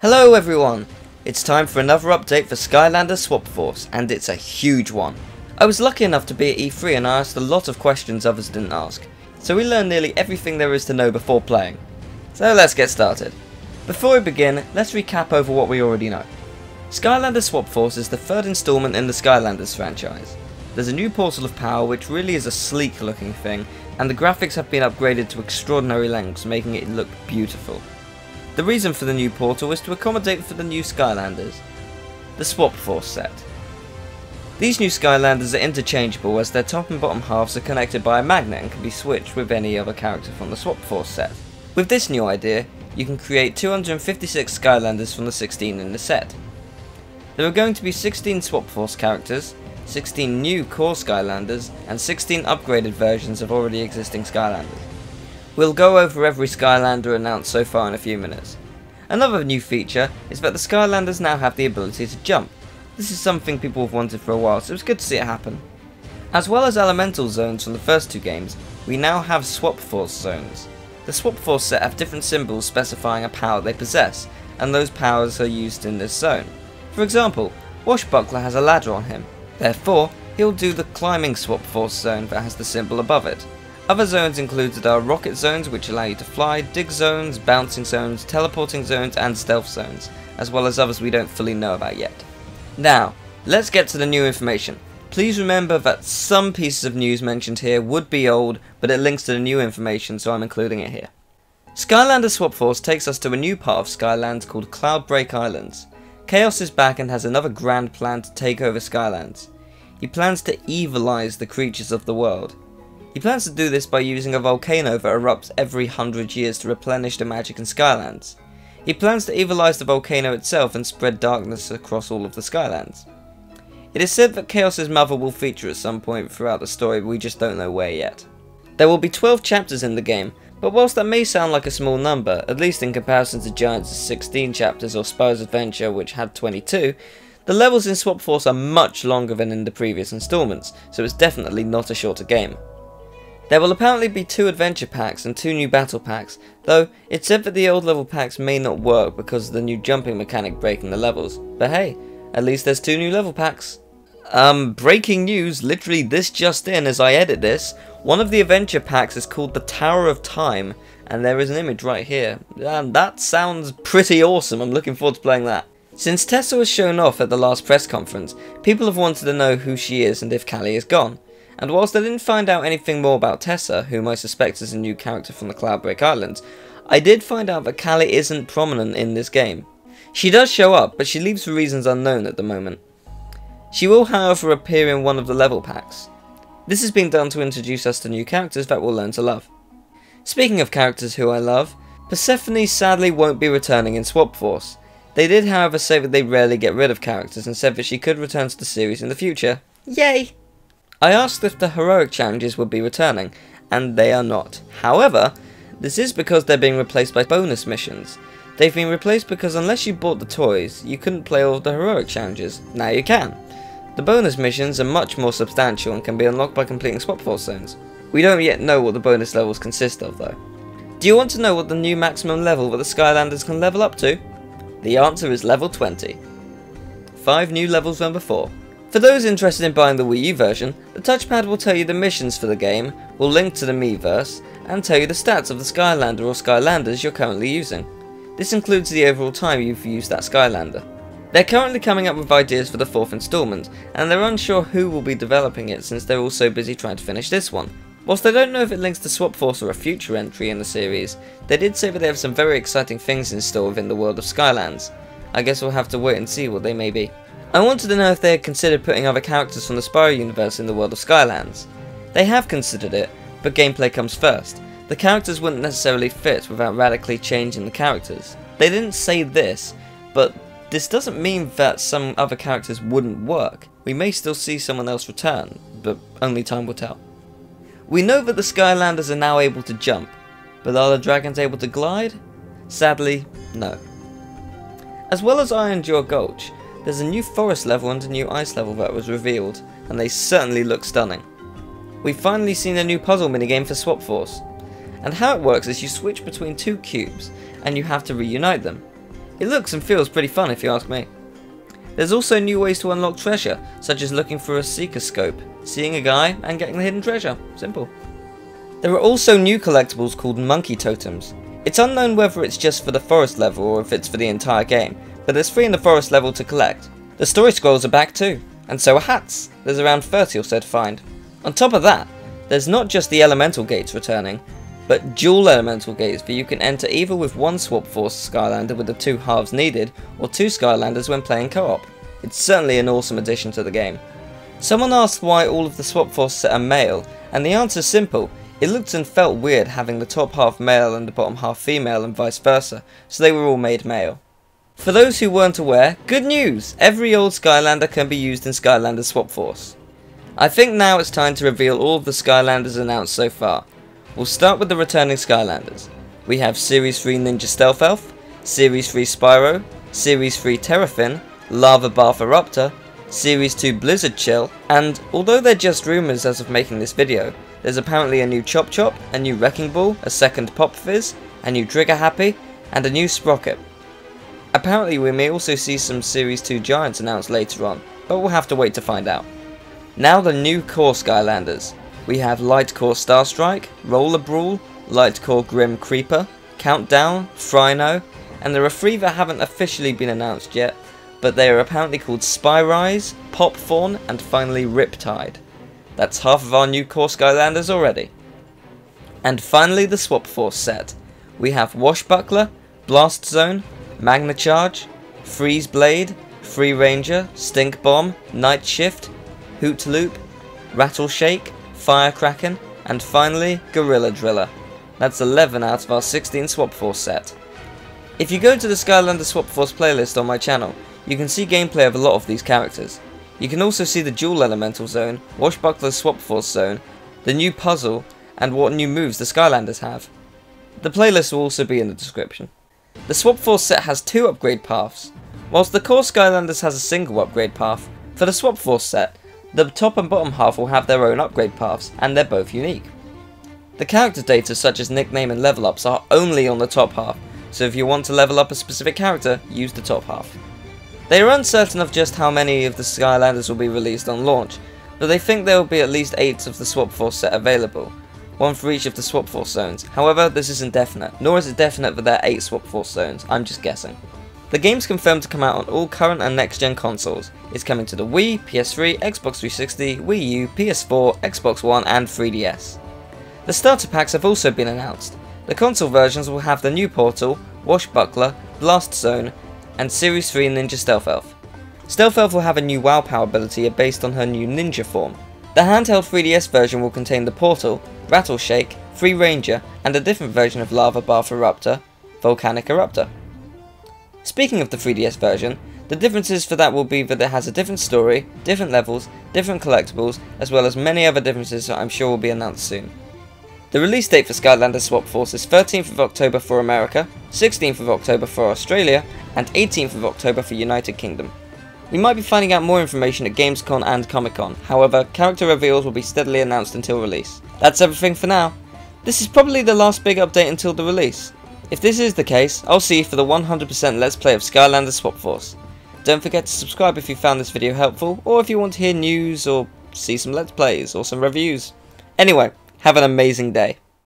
Hello everyone! It's time for another update for Skylanders Swap Force, and it's a huge one. I was lucky enough to be at E3 and I asked a lot of questions others didn't ask, so we learned nearly everything there is to know before playing. So let's get started. Before we begin, let's recap over what we already know. Skylanders Swap Force is the third installment in the Skylanders franchise. There's a new portal of power which really is a sleek looking thing, and the graphics have been upgraded to extraordinary lengths, making it look beautiful. The reason for the new portal is to accommodate for the new Skylanders, the Swap Force set. These new Skylanders are interchangeable as their top and bottom halves are connected by a magnet and can be switched with any other character from the Swap Force set. With this new idea, you can create 256 Skylanders from the 16 in the set. There are going to be 16 Swap Force characters, 16 new core Skylanders, and 16 upgraded versions of already existing Skylanders. We'll go over every Skylander announced so far in a few minutes. Another new feature is that the Skylanders now have the ability to jump. This is something people have wanted for a while, so it's good to see it happen. As well as elemental zones from the first two games, we now have Swap Force zones. The Swap Force set have different symbols specifying a power they possess, and those powers are used in this zone. For example, Washbuckler has a ladder on him, therefore he'll do the climbing Swap Force zone that has the symbol above it. Other zones included are rocket zones which allow you to fly, dig zones, bouncing zones, teleporting zones and stealth zones, as well as others we don't fully know about yet. Now, let's get to the new information. Please remember that some pieces of news mentioned here would be old, but it links to the new information, so I'm including it here. Skylanders Swap Force takes us to a new part of Skylands called Cloudbreak Islands. Chaos is back and has another grand plan to take over Skylands. He plans to evilize the creatures of the world. He plans to do this by using a volcano that erupts every 100 years to replenish the magic in Skylands. He plans to evilize the volcano itself and spread darkness across all of the Skylands. It is said that Chaos's mother will feature at some point throughout the story, but we just don't know where yet. There will be 12 chapters in the game, but whilst that may sound like a small number, at least in comparison to Giants' 16 chapters or Spyro's Adventure which had 22, the levels in Swap Force are much longer than in the previous installments, so it's definitely not a shorter game. There will apparently be 2 adventure packs and 2 new battle packs, though it's said that the old level packs may not work because of the new jumping mechanic breaking the levels. But hey, at least there's 2 new level packs. Breaking news, literally this just in as I edit this, one of the adventure packs is called the Tower of Time, and there is an image right here. And that sounds pretty awesome, I'm looking forward to playing that. Since Tessa was shown off at the last press conference, people have wanted to know who she is and if Callie is gone. And whilst I didn't find out anything more about Tessa, whom I suspect is a new character from the Cloudbreak Islands, I did find out that Callie isn't prominent in this game. She does show up, but she leaves for reasons unknown at the moment. She will however appear in one of the level packs. This has been done to introduce us to new characters that we'll learn to love. Speaking of characters who I love, Persephone sadly won't be returning in Swap Force. They did however say that they rarely get rid of characters and said that she could return to the series in the future. Yay! I asked if the heroic challenges would be returning, and they are not. However, this is because they're being replaced by bonus missions. They've been replaced because unless you bought the toys, you couldn't play all of the heroic challenges. Now you can. The bonus missions are much more substantial and can be unlocked by completing Swap Force zones. We don't yet know what the bonus levels consist of though. Do you want to know what the new maximum level that the Skylanders can level up to? The answer is level 20. 5 new levels than before. For those interested in buying the Wii U version, the touchpad will tell you the missions for the game, will link to the Miiverse, and tell you the stats of the Skylander or Skylanders you're currently using. This includes the overall time you've used that Skylander. They're currently coming up with ideas for the 4th installment, and they're unsure who will be developing it since they're all so busy trying to finish this one. Whilst they don't know if it links to Swap Force or a future entry in the series, they did say that they have some very exciting things in store within the world of Skylands. I guess we'll have to wait and see what they may be. I wanted to know if they had considered putting other characters from the Spyro universe in the world of Skylands. They have considered it, but gameplay comes first. The characters wouldn't necessarily fit without radically changing the characters. They didn't say this, but this doesn't mean that some other characters wouldn't work. We may still see someone else return, but only time will tell. We know that the Skylanders are now able to jump, but are the dragons able to glide? Sadly, no. As well as Iron Jaw Gulch, there's a new forest level and a new ice level that was revealed, and they certainly look stunning. We've finally seen a new puzzle minigame for Swap Force, and how it works is you switch between 2 cubes, and you have to reunite them. It looks and feels pretty fun if you ask me. There's also new ways to unlock treasure, such as looking for a seeker scope, seeing a guy and getting the hidden treasure. Simple. There are also new collectibles called monkey totems. It's unknown whether it's just for the forest level or if it's for the entire game, but there's 3 in the forest level to collect. The story scrolls are back too, and so are hats. There's around 30 or so to find. On top of that, there's not just the elemental gates returning, but dual elemental gates that you can enter either with one Swap Force Skylander with the 2 halves needed, or 2 Skylanders when playing co-op. It's certainly an awesome addition to the game. Someone asked why all of the Swap Force set are male, and the answer's simple. It looked and felt weird having the top half male and the bottom half female and vice versa, so they were all made male. For those who weren't aware, good news! Every old Skylander can be used in Skylanders Swap Force. I think now it's time to reveal all of the Skylanders announced so far. We'll start with the returning Skylanders. We have Series 3 Ninja Stealth Elf, Series 3 Spyro, Series 3 Terrafin, Lava Bartha, Series 2 Blizzard Chill, and although they're just rumours as of making this video, there's apparently a new Chop Chop, a new Wrecking Ball, a second Pop Fizz, a new Trigger Happy, and a new Sprocket. Apparently we may also see some Series 2 Giants announced later on, but we'll have to wait to find out. Now the new core Skylanders. We have Light Core Starstrike, Roller Brawl, Light Core Grim Creeper, Countdown, Frino, and there are 3 that haven't officially been announced yet, but they are apparently called Spyrise, Pop Fawn, and finally Riptide. That's half of our new core Skylanders already. And finally the Swap Force set. We have Washbuckler, Blast Zone, Magna Charge, Freeze Blade, Free Ranger, Stink Bomb, Night Shift, Hoot Loop, Rattle Shake, Firecracken, and finally Gorilla Driller. That's 11 out of our 16 Swap Force set. If you go to the Skylanders Swap Force playlist on my channel, you can see gameplay of a lot of these characters. You can also see the dual elemental zone, Washbuckler's Swap Force zone, the new puzzle, and what new moves the Skylanders have. The playlist will also be in the description. The Swap Force set has 2 upgrade paths. Whilst the core Skylanders has a single upgrade path, for the Swap Force set, the top and bottom half will have their own upgrade paths, and they're both unique. The character data such as nickname and level ups are only on the top half, so if you want to level up a specific character, use the top half. They are uncertain of just how many of the Skylanders will be released on launch, but they think there will be at least 8 of the Swap Force set available, 1 for each of the Swap Force zones. However, this isn't definite, nor is it definite that there are 8 Swap Force zones, I'm just guessing. The game's confirmed to come out on all current and next gen consoles. It's coming to the Wii, PS3, Xbox 360, Wii U, PS4, Xbox One and 3DS. The starter packs have also been announced. The console versions will have the new Portal, Washbuckler, Blast Zone, and Series 3 Ninja Stealth Elf. Stealth Elf will have a new WoW power ability based on her new ninja form. The handheld 3DS version will contain the Portal, Rattle Shake, Free Ranger, and a different version of Lava Bartha, Volcanic Eruptor. Speaking of the 3DS version, the differences for that will be that it has a different story, different levels, different collectibles, as well as many other differences that I'm sure will be announced soon. The release date for Skylanders Swap Force is 13th of October for America, 16th of October for Australia, and 18th of October for United Kingdom. We might be finding out more information at Gamescom and Comic Con, however, character reveals will be steadily announced until release. That's everything for now. This is probably the last big update until the release. If this is the case, I'll see you for the 100% Let's Play of Skylanders Swap Force. Don't forget to subscribe if you found this video helpful, or if you want to hear news or see some Let's Plays or some reviews. Anyway, have an amazing day.